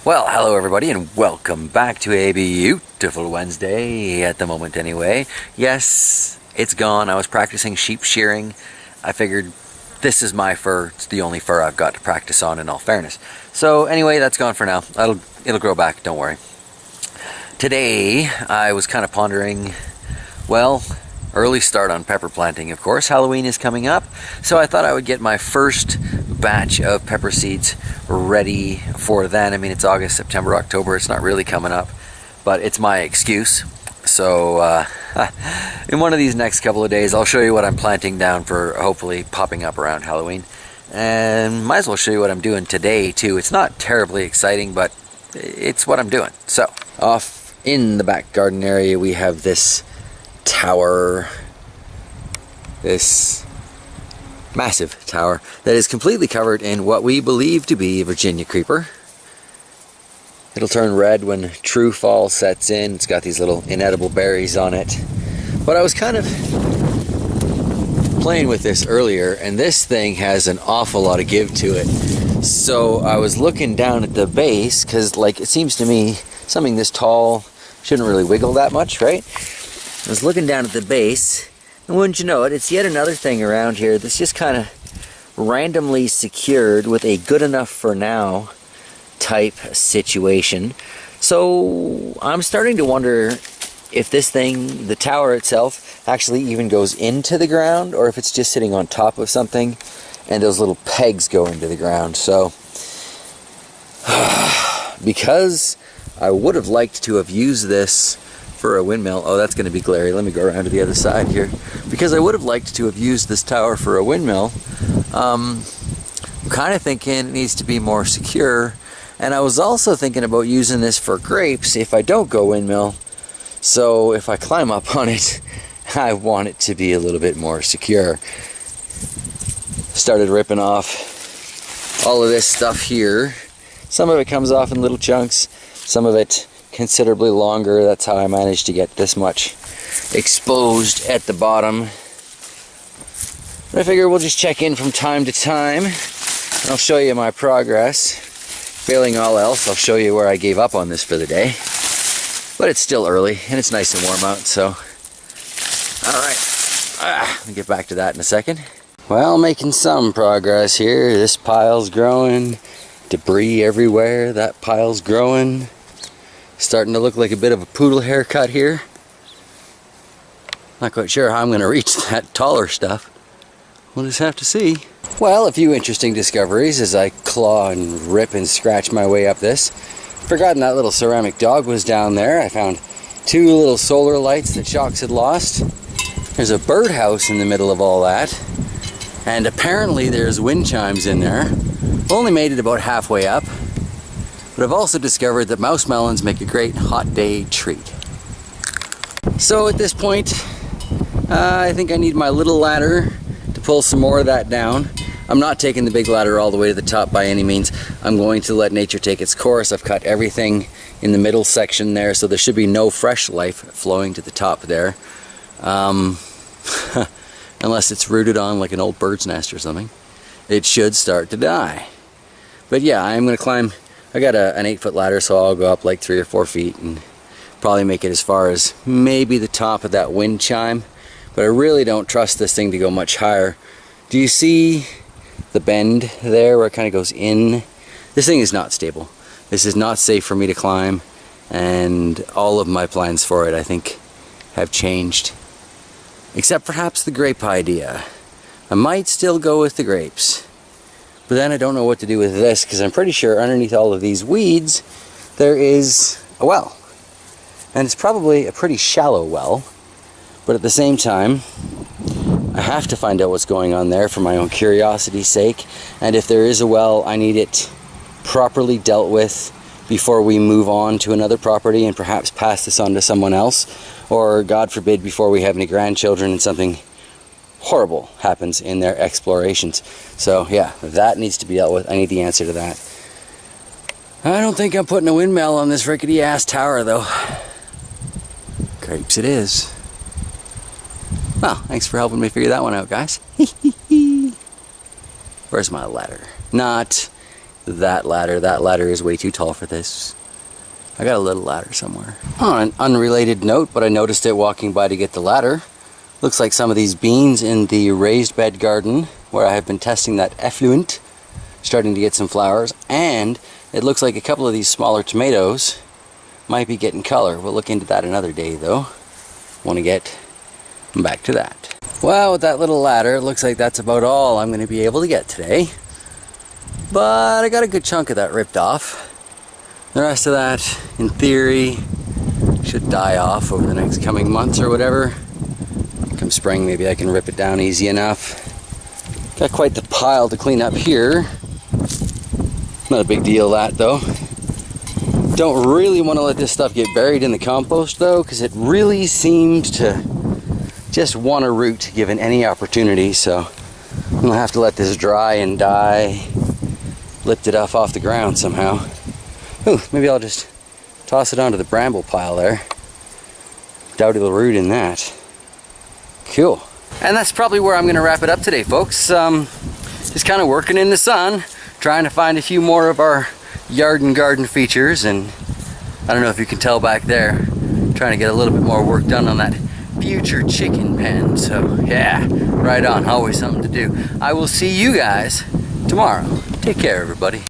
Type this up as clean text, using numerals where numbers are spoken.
Well, hello everybody and welcome back to a beautiful Wednesday, at the moment anyway. Yes, it's gone. I was practicing sheep shearing. I figured this is my fur. It's the only fur I've got to practice on, in all fairness. So anyway, that's gone for now. It'll grow back, don't worry. Today, I was kind of pondering, well, early start on pepper planting, of course. Halloween is coming up, so I thought I would get my first batch of pepper seeds ready for then. I mean, it's August, September, October. It's not really coming up, but it's my excuse. So in one of these next couple of days, I'll show you what I'm planting down for hopefully popping up around Halloween. And might as well show you what I'm doing today too. It's not terribly exciting, but it's what I'm doing. So off in the back garden area, we have this tower, this massive tower that is completely covered in what we believe to be Virginia creeper. It'll turn red when true fall sets in. It's got these little inedible berries on it. But I was kind of playing with this earlier, and this thing has an awful lot of give to it. So I was looking down at the base, because like it seems to me something this tall shouldn't really wiggle that much, right? I was looking down at the base, and wouldn't you know it, it's yet another thing around here that's just kind of randomly secured with a good enough for now type situation. So I'm starting to wonder if this thing, the tower itself, actually even goes into the ground, or if it's just sitting on top of something and those little pegs go into the ground. So because I would have liked to have used this for a windmill. Oh, that's going to be glary. Let me go around to the other side here. Because I would have liked to have used this tower for a windmill, I'm kind of thinking it needs to be more secure. And I was also thinking about using this for grapes if I don't go windmill. So if I climb up on it, I want it to be a little bit more secure. Started ripping off all of this stuff here. Some of it comes off in little chunks. Some of it considerably longer. That's how I managed to get this much exposed at the bottom. But I figure we'll just check in from time to time, and I'll show you my progress. Failing all else, I'll show you where I gave up on this for the day. But it's still early, and it's nice and warm out, so alright. Let me get back to that in a second. Well, making some progress here. This pile's growing. Debris everywhere. That pile's growing. Starting to look like a bit of a poodle haircut here. Not quite sure how I'm going to reach that taller stuff. We'll just have to see. Well, a few interesting discoveries as I claw and rip and scratch my way up this. Forgotten that little ceramic dog was down there. I found two little solar lights that Shocks had lost. There's a birdhouse in the middle of all that. And apparently there's wind chimes in there. Only made it about halfway up. But I've also discovered that mouse melons make a great hot day treat. So at this point, I think I need my little ladder to pull some more of that down. I'm not taking the big ladder all the way to the top by any means. I'm going to let nature take its course. I've cut everything in the middle section there, so there should be no fresh life flowing to the top there. Unless it's rooted on like an old bird's nest or something. It should start to die. But yeah, I'm going to climb. I got an 8-foot ladder, so I'll go up like 3 or 4 feet and probably make it as far as maybe the top of that wind chime. But I really don't trust this thing to go much higher. Do you see the bend there where it kind of goes in? This thing is not stable. This is not safe for me to climb, and all of my plans for it, I think, have changed. Except perhaps the grape idea. I might still go with the grapes. But then I don't know what to do with this, because I'm pretty sure underneath all of these weeds there is a well. And it's probably a pretty shallow well. But at the same time, I have to find out what's going on there for my own curiosity's sake. And if there is a well, I need it properly dealt with before we move on to another property and perhaps pass this on to someone else. Or, God forbid, before we have any grandchildren and something horrible happens in their explorations. So yeah, that needs to be dealt with. I need the answer to that. I don't think I'm putting a windmill on this rickety ass tower though. Grapes it is. Well, thanks for helping me figure that one out, guys. Where's my ladder? Not that ladder. That ladder is way too tall for this. I got a little ladder somewhere. On an unrelated note, but I noticed it walking by to get the ladder. Looks like some of these beans in the raised bed garden where I have been testing that effluent, starting to get some flowers, and it looks like a couple of these smaller tomatoes might be getting color. We'll look into that another day though. Want to get back to that. Well, with that little ladder, it looks like that's about all I'm going to be able to get today. But I got a good chunk of that ripped off. The rest of that, in theory, should die off over the next coming months or whatever. Come spring, maybe I can rip it down easy enough. Got quite the pile to clean up here. Not a big deal that though. Don't really want to let this stuff get buried in the compost though, because it really seems to just want to root given any opportunity. So I'm gonna have to let this dry and die. Lift it off the ground somehow. Ooh, maybe I'll just toss it onto the bramble pile there. Doubt it'll root in that. Cool. And that's probably where I'm going to wrap it up today, folks. Just kind of working in the sun, trying to find a few more of our yard and garden features. And I don't know if you can tell back there, trying to get a little bit more work done on that future chicken pen. So yeah, right on. Always something to do. I will see you guys tomorrow. Take care, everybody.